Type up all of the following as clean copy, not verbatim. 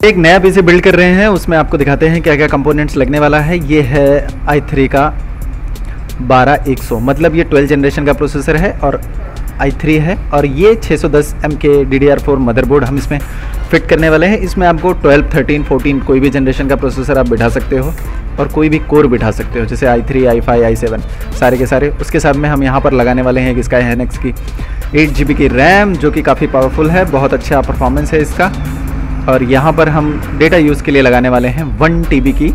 एक नया PC build कर रहे हैं, उसमें आपको दिखाते हैं क्या क्या कंपोनेंट्स लगने वाला है। ये है i3 का 12100, मतलब ये 12 जनरेशन का प्रोसेसर है और i3 है, और ये 610M के DDR4 मदरबोर्ड हम इसमें फिट करने वाले हैं। इसमें आपको 12, 13, 14 कोई भी जनरेशन का प्रोसेसर आप बिठा सकते हो और कोई भी कोर बिठा सकते हो, जैसे i3, i5, i7 सारे के सारे। उसके साथ में हम यहाँ पर लगाने वाले हैं Sky Hynix की 8GB की रैम, जो कि काफ़ी पावरफुल है, बहुत अच्छा परफॉर्मेंस है इसका। और यहाँ पर हम डेटा यूज़ के लिए लगाने वाले हैं 1TB की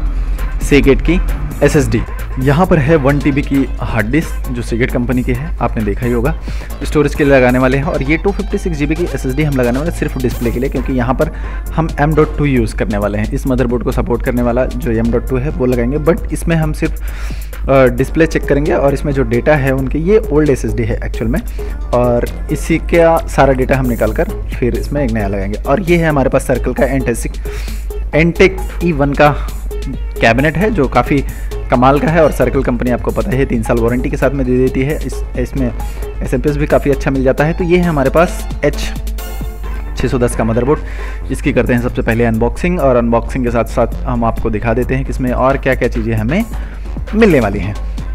Seagate की SSD। यहाँ पर है 1TB की हार्ड डिस्क जो Seagate कंपनी की है, आपने देखा ही होगा। स्टोरेज के लिए लगाने वाले हैं, और ये 256GB की SSD हम लगाने वाले हैं सिर्फ डिस्प्ले के लिए, क्योंकि यहाँ पर हम M.2 यूज़ करने वाले हैं। इस मदरबोर्ड को सपोर्ट करने वाला जो M.2 है वो लगाएंगे, बट इसमें हम सिर्फ डिस्प्ले चेक करेंगे, और इसमें जो डेटा है उनके, ये ओल्ड SSD है एक्चुअल में, और इसी का सारा डेटा हम निकाल कर फिर इसमें एक नया लगाएंगे। और ये है हमारे पास सर्कल का एंटेक E1 का कैबिनेट है, जो काफ़ी कमाल का है, और सर्कल कंपनी आपको पता है 3 साल वारंटी के साथ में दे देती है। इसमें SMP भी काफ़ी अच्छा मिल जाता है। तो ये है हमारे पास H610 का मदरबोर्ड। इसकी करते हैं सबसे पहले अनबॉक्सिंग, और अनबॉक्सिंग के साथ साथ हम आपको दिखा देते हैं कि इसमें और क्या क्या चीज़ें हमें मिलने वाली हैं,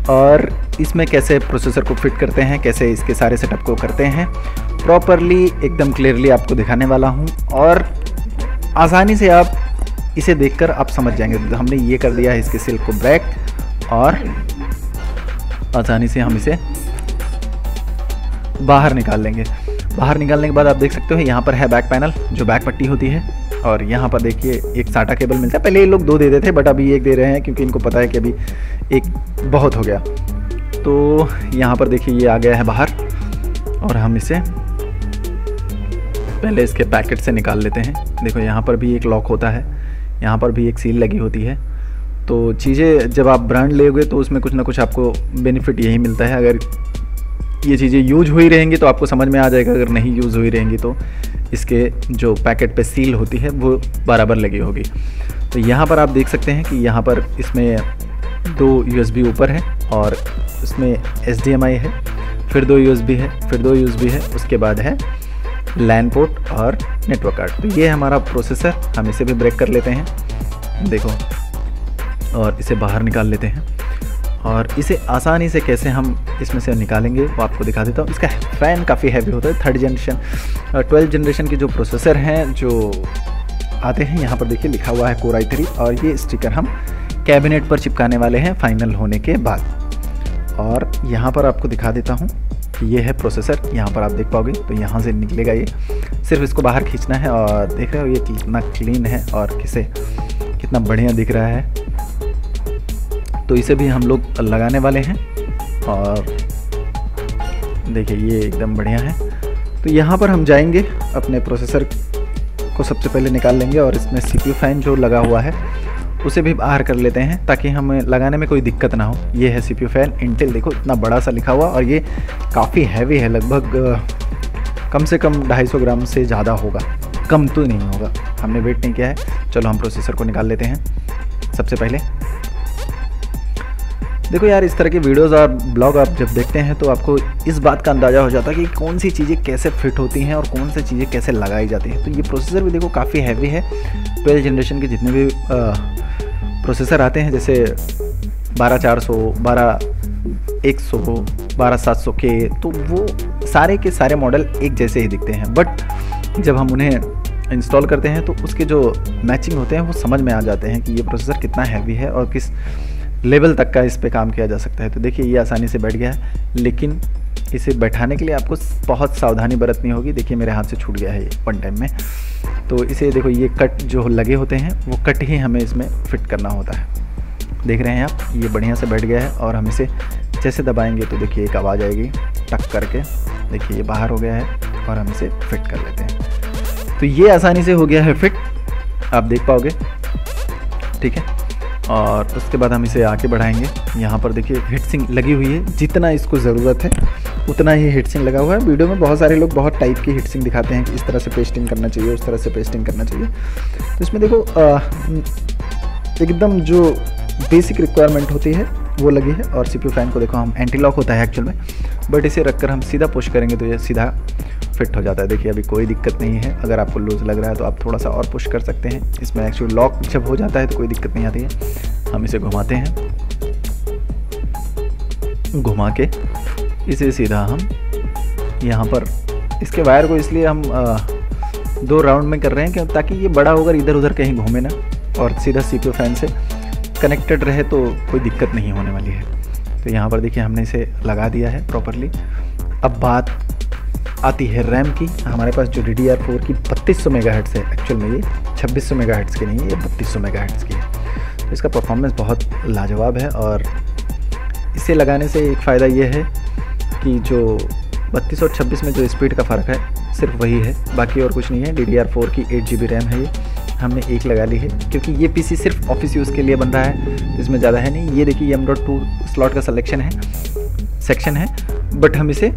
और इसमें कैसे प्रोसेसर को फिट करते हैं, कैसे इसके सारे सेटअप को करते हैं, प्रॉपरली एकदम क्लियरली आपको दिखाने वाला हूँ, और आसानी से आप इसे देखकर आप समझ जाएंगे। तो हमने ये कर दिया है इसके सिल्क को ब्रेक, और आसानी से हम इसे बाहर निकाल लेंगे। बाहर निकालने के बाद आप देख सकते हो यहाँ पर है बैक पैनल, जो बैक पट्टी होती है, और यहाँ पर देखिए एक SATA केबल मिलता है। पहले ये लोग 2 दे देते थे, बट अभी एक दे रहे हैं, क्योंकि इनको पता है कि अभी एक बहुत हो गया। तो यहाँ पर देखिए ये आ गया है बाहर, और हम इसे पहले इसके पैकेट से निकाल लेते हैं। देखो यहाँ पर भी एक लॉक होता है, यहाँ पर भी एक सील लगी होती है। तो चीज़ें जब आप ब्रांड लेोगे तो उसमें कुछ ना कुछ आपको बेनिफिट यही मिलता है। अगर ये चीज़ें यूज हुई रहेंगी तो आपको समझ में आ जाएगा, अगर नहीं यूज़ हुई रहेंगी तो इसके जो पैकेट पे सील होती है वो बराबर लगी होगी। तो यहाँ पर आप देख सकते हैं कि यहाँ पर इसमें 2 USB ऊपर है, और इसमें HDMI है, फिर 2 USB है, फिर 2 USB है, उसके बाद है LAN पोर्ट और नेटवर्क कार्ड। तो ये है हमारा प्रोसेसर। हम इसे भी ब्रेक कर लेते हैं, देखो, और इसे बाहर निकाल लेते हैं, और इसे आसानी से कैसे हम इसमें से निकालेंगे वो आपको दिखा देता हूँ। इसका फ़ैन काफ़ी हैवी होता है। 12 जनरेशन के जो प्रोसेसर हैं जो आते हैं, यहाँ पर देखिए लिखा हुआ है Core i3, और ये स्टिकर हम कैबिनेट पर चिपकाने वाले हैं फाइनल होने के बाद। और यहाँ पर आपको दिखा देता हूँ कि ये है प्रोसेसर, यहाँ पर आप देख पाओगे। तो यहाँ से निकलेगा ये, सिर्फ इसको बाहर खींचना है, और देख रहे हो ये कितना क्लीन है और कितना बढ़िया दिख रहा है। तो इसे भी हम लोग लगाने वाले हैं, और देखिए ये एकदम बढ़िया है। तो यहाँ पर हम जाएंगे, अपने प्रोसेसर को सबसे पहले निकाल लेंगे, और इसमें CPU फ़ैन जो लगा हुआ है उसे भी बाहर कर लेते हैं, ताकि हमें लगाने में कोई दिक्कत ना हो। ये है CPU फ़ैन इंटेल, देखो इतना बड़ा सा लिखा हुआ, और ये काफ़ी हैवी है, लगभग कम से कम 250 ग्राम से ज़्यादा होगा, कम तो नहीं होगा, हमने वेट नहीं किया है। चलो हम प्रोसेसर को निकाल लेते हैं। सबसे पहले देखो यार, इस तरह के वीडियोस और ब्लॉग आप जब देखते हैं तो आपको इस बात का अंदाज़ा हो जाता है कि कौन सी चीज़ें कैसे फिट होती हैं और कौन सी चीज़ें कैसे लगाई जाती हैं। तो ये प्रोसेसर भी देखो काफ़ी हैवी है। 12 जनरेशन के जितने भी प्रोसेसर आते हैं, जैसे 12400, 12100, 12700 के, तो वो सारे के सारे मॉडल एक जैसे ही दिखते हैं, बट जब हम उन्हें इंस्टॉल करते हैं तो उसके जो मैचिंग होते हैं वो समझ में आ जाते हैं कि ये प्रोसेसर कितना हैवी है और किस लेवल तक का इस पे काम किया जा सकता है। तो देखिए ये आसानी से बैठ गया है, लेकिन इसे बैठाने के लिए आपको बहुत सावधानी बरतनी होगी। देखिए मेरे हाथ से छूट गया है ये वन टाइम में। तो इसे देखो, ये कट जो लगे होते हैं वो कट ही हमें इसमें फिट करना होता है। देख रहे हैं आप, ये बढ़िया से बैठ गया है, और हम इसे जैसे दबाएंगे तो देखिए एक आवाज़ आएगी टक करके। देखिए ये बाहर हो गया है, और हम इसे फिट कर लेते हैं। तो ये आसानी से हो गया है फिट, आप देख पाओगे, ठीक है। और उसके बाद हम इसे आगे बढ़ाएंगे। यहाँ पर देखिए हीट सिंक लगी हुई है, जितना इसको ज़रूरत है उतना ही हीट सिंक लगा हुआ है। वीडियो में बहुत सारे लोग बहुत टाइप की हीट सिंक दिखाते हैं कि इस तरह से पेस्टिंग करना चाहिए, उस तरह से पेस्टिंग करना चाहिए। तो इसमें देखो एकदम जो बेसिक रिक्वायरमेंट होती है वो लगी है। और CPU फ़ैन को देखो, हम एंटी लॉक होता है एक्चुअल में, बट इसे रखकर हम सीधा पुश करेंगे तो ये सीधा फिट हो जाता है। देखिए अभी कोई दिक्कत नहीं है। अगर आपको लूज़ लग रहा है तो आप थोड़ा सा और पुश कर सकते हैं। इसमें एक्चुअली लॉक जब हो जाता है तो कोई दिक्कत नहीं आती है। हम इसे घुमाते हैं, घुमा के इसे सीधा हम यहाँ पर इसके वायर को इसलिए हम 2 राउंड में कर रहे हैं कि ताकि ये बड़ा होकर इधर उधर कहीं घूमे ना और सीधा CPU फैन से कनेक्टेड रहे तो कोई दिक्कत नहीं होने वाली है। तो यहाँ पर देखिए हमने इसे लगा दिया है प्रॉपरली। अब बात आती है रैम की। हमारे पास जो DDR4 की 3200 मेगाहर्ट्ज़ है, एक्चुअल में ये 2600 मेगाहर्ट्ज़ की नहीं है, ये 3200 मेगाहर्ट्ज़ की है। तो इसका परफॉर्मेंस बहुत लाजवाब है और इसे लगाने से एक फ़ायदा ये है कि जो 32 और 26 में जो स्पीड का फ़र्क है सिर्फ वही है, बाकी और कुछ नहीं है। DDR4 की 8 GB रैम है, ये हमने एक लगा ली है क्योंकि ये PC सिर्फ ऑफिस यूज़ के लिए बन रहा है, इसमें ज़्यादा है नहीं। ये देखिए M.2 स्लॉट का सेक्शन है, बट हम इसे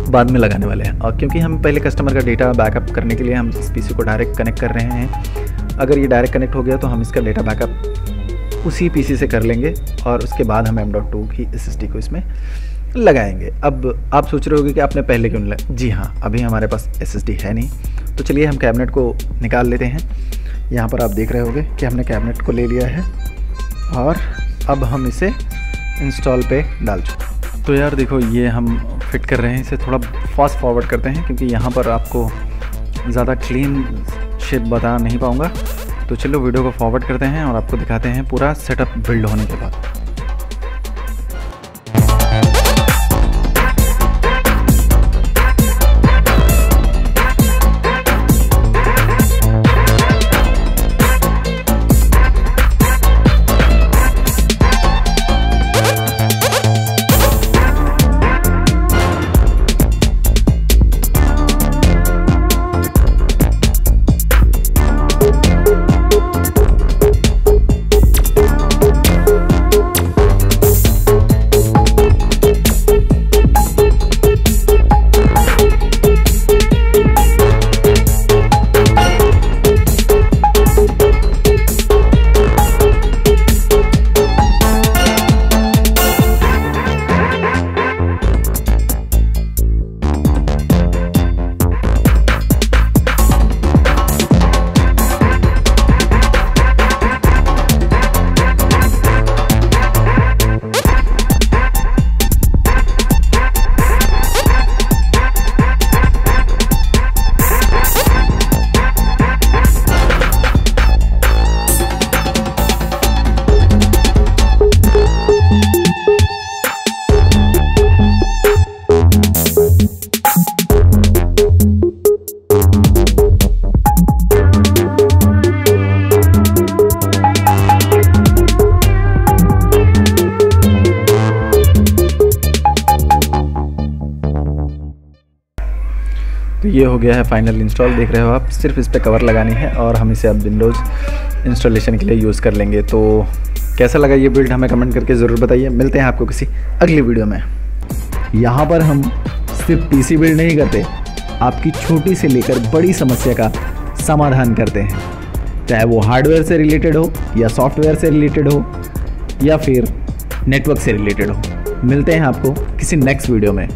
बाद में लगाने वाले हैं। और क्योंकि हम पहले कस्टमर का डेटा बैकअप करने के लिए हम इस PC को डायरेक्ट कनेक्ट कर रहे हैं। अगर ये डायरेक्ट कनेक्ट हो गया तो हम इसका डेटा बैकअप उसी PC से कर लेंगे और उसके बाद हम M.2 की SSD को इसमें लगाएंगे। अब आप सोच रहे होंगे कि आपने पहले क्यों लगाया। जी हाँ, अभी हमारे पास SSD है नहीं। तो चलिए हम कैबिनेट को निकाल लेते हैं। यहाँ पर आप देख रहे होंगे कि हमने कैबिनेट को ले लिया है और अब हम इसे इंस्टॉल पे डाल चुके। तो यार देखो ये हम फिट कर रहे हैं, इसे थोड़ा फास्ट फॉरवर्ड करते हैं क्योंकि यहाँ पर आपको ज़्यादा क्लीन शेप बता नहीं पाऊँगा। तो चलो वीडियो को फॉरवर्ड करते हैं और आपको दिखाते हैं पूरा सेटअप बिल्ड होने के बाद। तो ये हो गया है फाइनल इंस्टॉल। देख रहे हो आप, सिर्फ इस पर कवर लगानी है और हम इसे अब विंडोज़ इंस्टॉलेशन के लिए यूज़ कर लेंगे। तो कैसा लगा ये बिल्ड हमें कमेंट करके ज़रूर बताइए। मिलते हैं आपको किसी अगली वीडियो में। यहाँ पर हम सिर्फ PC बिल्ड नहीं करते, आपकी छोटी से लेकर बड़ी समस्या का समाधान करते हैं, चाहे वो हार्डवेयर से रिलेटेड हो या सॉफ्टवेयर से रिलेटेड हो या फिर नेटवर्क से रिलेटेड हो। मिलते हैं आपको किसी नेक्स्ट वीडियो में।